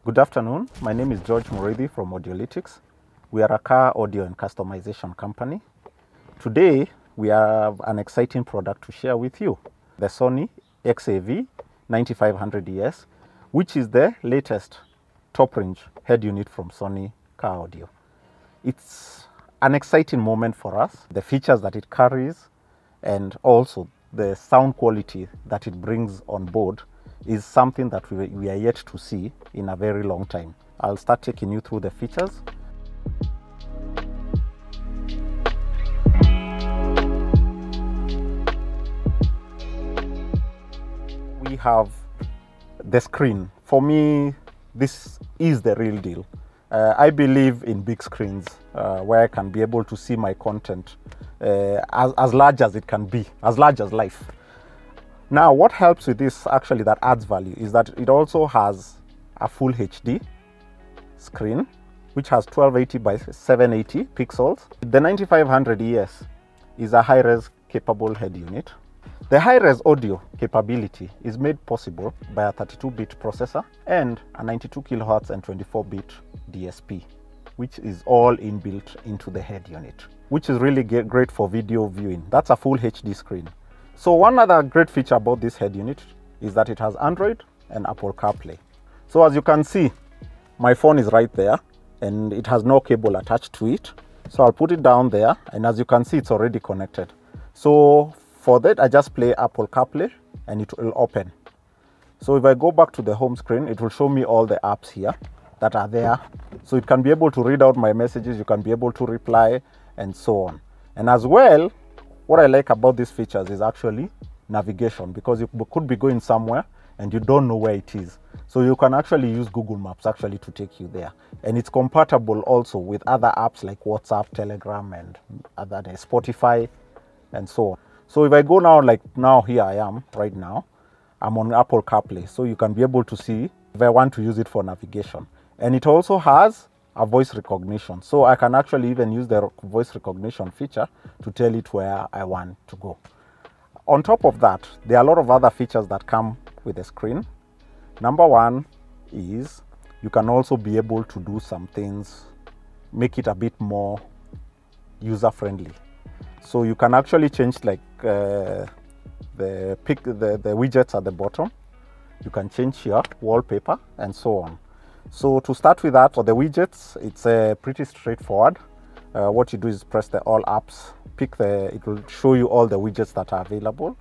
Good afternoon. My name is George Muriithi from Audiolytics. We are a car audio and customization company. Today, we have an exciting product to share with you. The Sony XAV-9500ES, which is the latest top-range head unit from Sony car audio. It's an exciting moment for us. The features that it carries and also the sound quality that it brings on board is something that we are yet to see in a very long time. I'll start taking you through the features. We have the screen. For me, this is the real deal. I believe in big screens where I can be able to see my content as large as it can be, as large as life. Now, what helps with this actually that adds value is that it also has a full HD screen, which has 1280 by 780 pixels. The 9500ES is a high-res capable head unit. The high-res audio capability is made possible by a 32-bit processor and a 92 kHz and 24-bit DSP, which is all inbuilt into the head unit, which is really great for video viewing. That's a full HD screen. So one other great feature about this head unit is that it has Android and Apple CarPlay. So as you can see, my phone is right there and it has no cable attached to it. So I'll put it down there, and as you can see, it's already connected. So for that, I just play Apple CarPlay and it will open. So if I go back to the home screen, it will show me all the apps here that are there. So it can be able to read out my messages, you can be able to reply, and so on. And as well, what I like about these features is actually navigation, because you could be going somewhere and you don't know where it is. So you can actually use Google Maps actually to take you there. And it's compatible also with other apps like WhatsApp, Telegram, and other Spotify, and so on. So if I go now, like now here I am right now, I'm on Apple CarPlay. So you can be able to see if I want to use it for navigation. And it also has a voice recognition. So I can actually even use the voice recognition feature to tell it where I want to go. On top of that, there are a lot of other features that come with the screen. Number one is you can also be able to do some things, make it a bit more user-friendly. So you can actually change like the widgets at the bottom. You can change here wallpaper and so on. So to start with that, for the widgets, it's pretty straightforward. What you do is press the all apps, it will show you all the widgets that are available.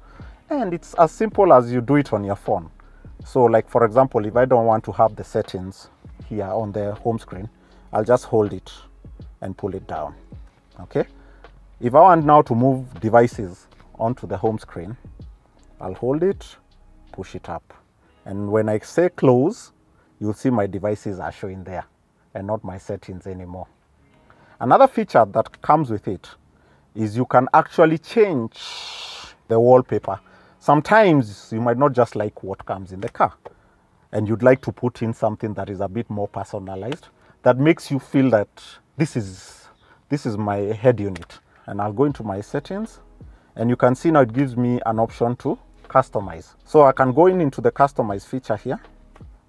And it's as simple as you do it on your phone. So like, for example, if I don't want to have the settings here on the home screen, I'll just hold it and pull it down, okay? If I want now to move devices onto the home screen, I'll hold it, push it up. And when I say close, you'll see my devices are showing there and not my settings anymore. Another feature that comes with it is you can actually change the wallpaper. Sometimes you might not just like what comes in the car and you'd like to put in something that is a bit more personalized, that makes you feel that this is my head unit. And I'll go into my settings and you can see now it gives me an option to customize. So I can go into the customize feature here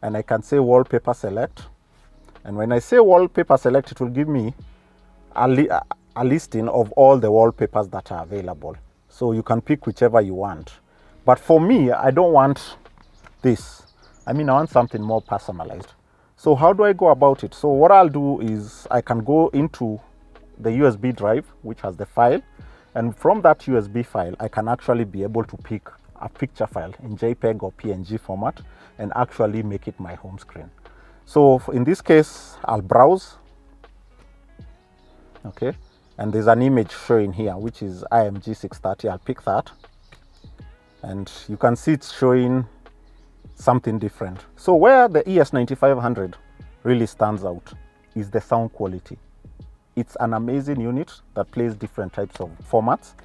and I can say wallpaper select. And when I say wallpaper select, it will give me a listing of all the wallpapers that are available. So you can pick whichever you want. But for me, I don't want this. I want something more personalized. So how do I go about it? So what I'll do is I can go into the USB drive, which has the file. And from that USB file, I can actually be able to pick a picture file in JPEG or PNG format and actually make it my home screen. So in this case, I'll browse, okay, and there's an image showing here, which is IMG 630. I'll pick that, and you can see it's showing something different. So where the ES9500 really stands out is the sound quality. It's an amazing unit that plays different types of formats.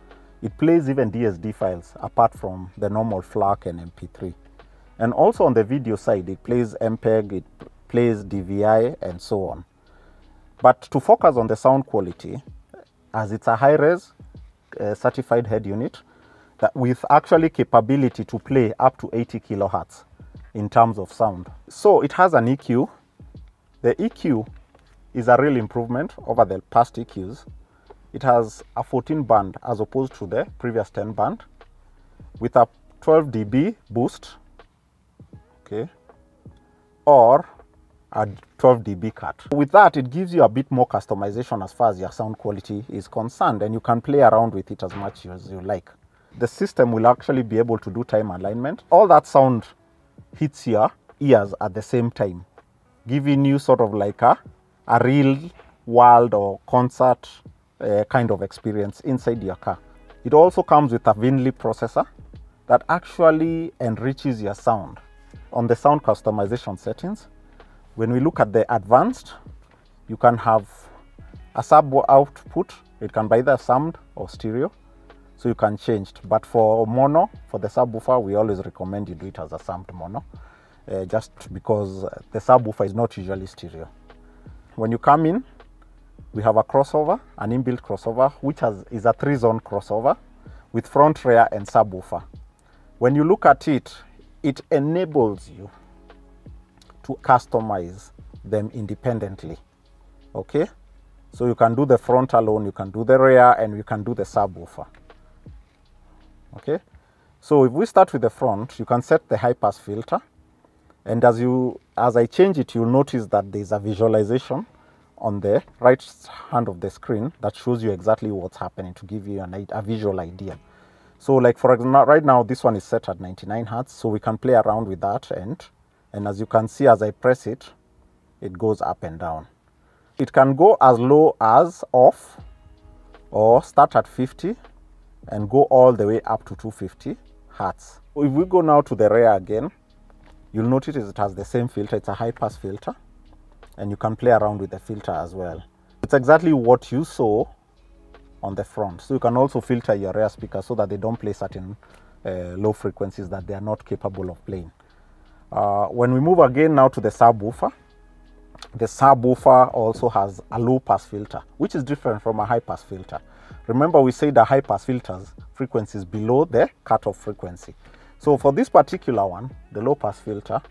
It plays even DSD files apart from the normal FLAC and MP3. And also on the video side, it plays MPEG, it plays DVI, and so on. But to focus on the sound quality, as it's a high-res certified head unit that with actually capability to play up to 80 kilohertz in terms of sound. So it has an EQ The EQ is a real improvement over the past EQs. It has a 14 band as opposed to the previous 10 band with a 12 dB boost, okay, or a 12 dB cut. With that, it gives you a bit more customization as far as your sound quality is concerned, and you can play around with it as much as you like. The system will actually be able to do time alignment. All that sound hits your ears at the same time, giving you sort of like a real world or concert kind of experience inside your car. It also comes with a Vinley processor that actually enriches your sound. On the sound customization settings, when we look at the advanced, you can have a sub output. It can be either sound or stereo, so you can change it. But for mono, for the subwoofer, we always recommend you do it as a summed mono, just because the subwoofer is not usually stereo. When you come in, we have a crossover, an inbuilt crossover, which is a 3-zone crossover with front, rear, and subwoofer. When you look at it, it enables you to customize them independently, okay? So you can do the front alone, you can do the rear, and you can do the subwoofer, okay? So if we start with the front, you can set the high pass filter, and as I change it, you'll notice that there's a visualization on the right hand of the screen that shows you exactly what's happening to give you a visual idea. So like for example, right now this one is set at 99 Hertz, so we can play around with that, and as you can see, as I press it, it goes up and down. It can go as low as off, or start at 50 and go all the way up to 250 Hertz. If we go now to the rear again, you'll notice it has the same filter. It's a high pass filter, and you can play around with the filter as well. It's exactly what you saw on the front. So you can also filter your rear speakers so that they don't play certain low frequencies that they are not capable of playing. When we move again now to the subwoofer also has a low pass filter, which is different from a high pass filter. Remember, we said the high pass filters frequencies below the cutoff frequency. So for this particular one, the low pass filter,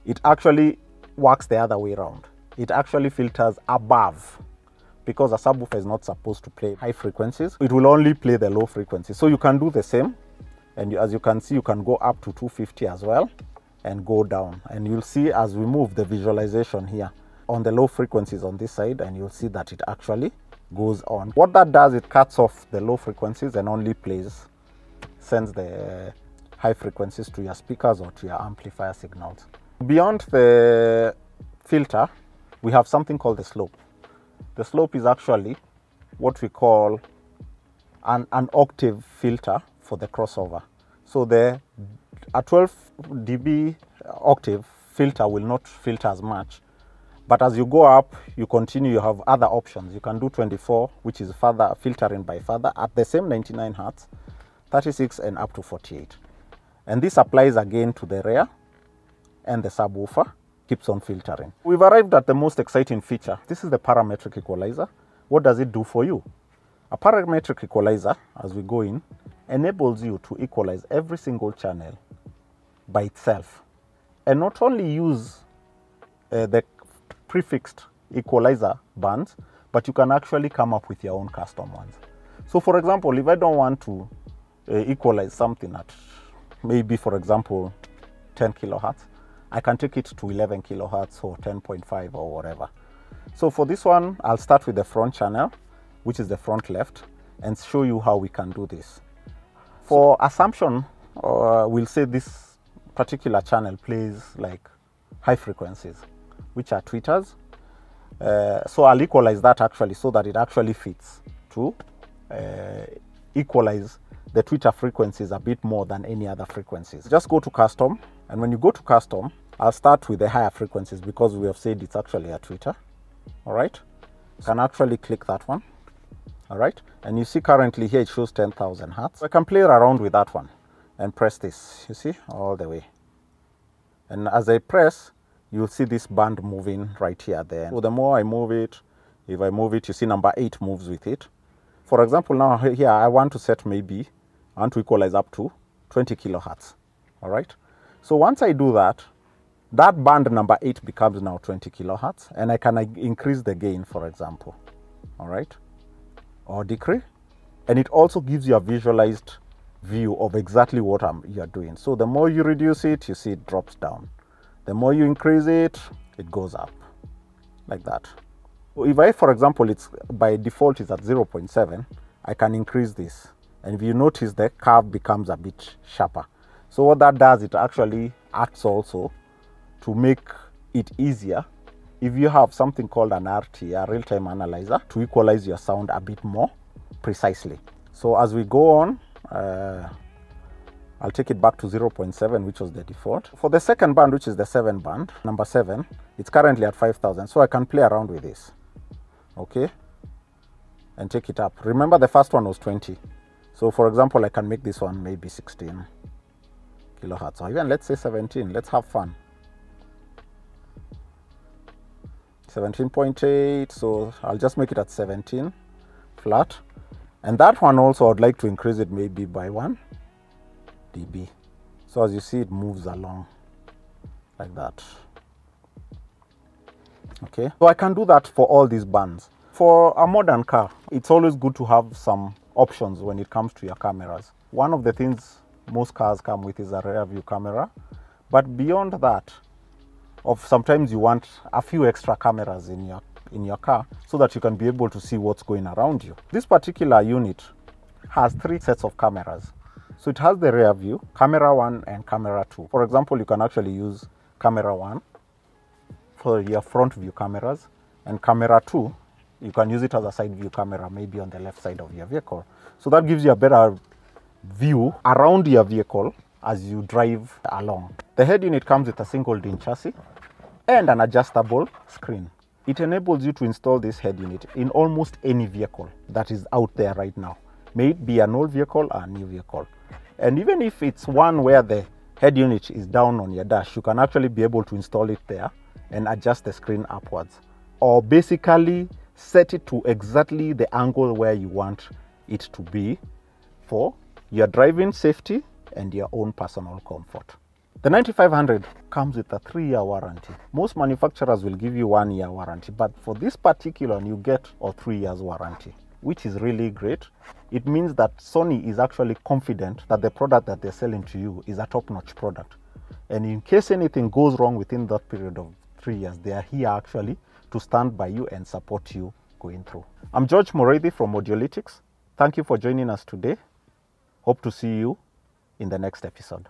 it actually works the other way around. It actually filters above, because a subwoofer is not supposed to play high frequencies. It will only play the low frequencies. So you can do the same, and as you can see, you can go up to 250 as well and go down, and you'll see as we move the visualization here on the low frequencies on this side, and you'll see that it actually goes on. What that does, it cuts off the low frequencies and only sends the high frequencies to your speakers or to your amplifier signals. Beyond the filter, we have something called the slope. The slope is actually what we call an octave filter for the crossover. So a 12 dB octave filter will not filter as much, but as you go up, you continue, you have other options. You can do 24, which is further filtering by further at the same 99 Hertz, 36, and up to 48. And this applies again to the rear, and the subwoofer keeps on filtering. We've arrived at the most exciting feature. This is the parametric equalizer. What does it do for you? A parametric equalizer, as we go in, enables you to equalize every single channel by itself, and not only use the prefixed equalizer bands, but you can actually come up with your own custom ones. So for example, if I don't want to equalize something at maybe, for example, 10 kilohertz, I can take it to 11 kilohertz or 10.5 or whatever. So for this one, I'll start with the front channel, which is the front left, and show you how we can do this. For assumption, we'll say this particular channel plays like high frequencies, which are tweeters. So I'll equalize that actually so that it actually fits to equalize the tweeter frequencies a bit more than any other frequencies. Just go to custom, and when you go to custom, I'll start with the higher frequencies because we have said it's actually a tweeter. All right, you can actually click that one. All right, and you see currently here it shows 10,000 Hertz. So I can play around with that one and press this, you see, all the way. And as I press, you'll see this band moving right here at the end. So the more I move it, if I move it, you see number 8 moves with it. For example, now here I want to set maybe, I want to equalize up to 20 kilohertz. All right, so once I do that, That band number 8 becomes now 20 kilohertz, and I can increase the gain, for example, all right, or decrease. And it also gives you a visualized view of exactly what you're doing. So the more you reduce it, you see it drops down. The more you increase it, it goes up, like that. So if I, for example, it's by default is at 0.7, I can increase this. And if you notice, the curve becomes a bit sharper. So what that does, it actually acts also to make it easier if you have something called an RT, a real-time analyzer, to equalize your sound a bit more precisely. So as we go on, I'll take it back to 0.7, which was the default. For the second band, which is the 7 band, number 7, it's currently at 5,000. So I can play around with this, okay, and take it up. Remember, the first one was 20. So for example, I can make this one maybe 16 kilohertz, or even let's say 17. Let's have fun. 17.8, so I'll just make it at 17 flat. And that one also, I'd like to increase it maybe by 1 dB. So as you see, it moves along like that. Okay, so I can do that for all these bands. For a modern car, it's always good to have some options when it comes to your cameras. One of the things most cars come with is a rear view camera, but beyond that, sometimes you want a few extra cameras in your car so that you can be able to see what's going around you. This particular unit has 3 sets of cameras. So it has the rear view, camera 1 and camera 2. For example, you can actually use camera 1 for your front view cameras, and camera 2, you can use it as a side view camera, maybe on the left side of your vehicle. So that gives you a better view around your vehicle as you drive along. The head unit comes with a single DIN chassis and an adjustable screen. It enables you to install this head unit in almost any vehicle that is out there right now. May it be an old vehicle or a new vehicle. And even if it's one where the head unit is down on your dash, you can actually be able to install it there and adjust the screen upwards, or basically set it to exactly the angle where you want it to be for your driving safety and your own personal comfort. The 9500 comes with a 3-year warranty. Most manufacturers will give you 1-year warranty, but for this particular one, you get a 3 years warranty, which is really great. It means that Sony is actually confident that the product that they're selling to you is a top-notch product. And in case anything goes wrong within that period of 3 years, they are here actually to stand by you and support you going through. I'm George Muriithi from Audiolytics. Thank you for joining us today. Hope to see you in the next episode.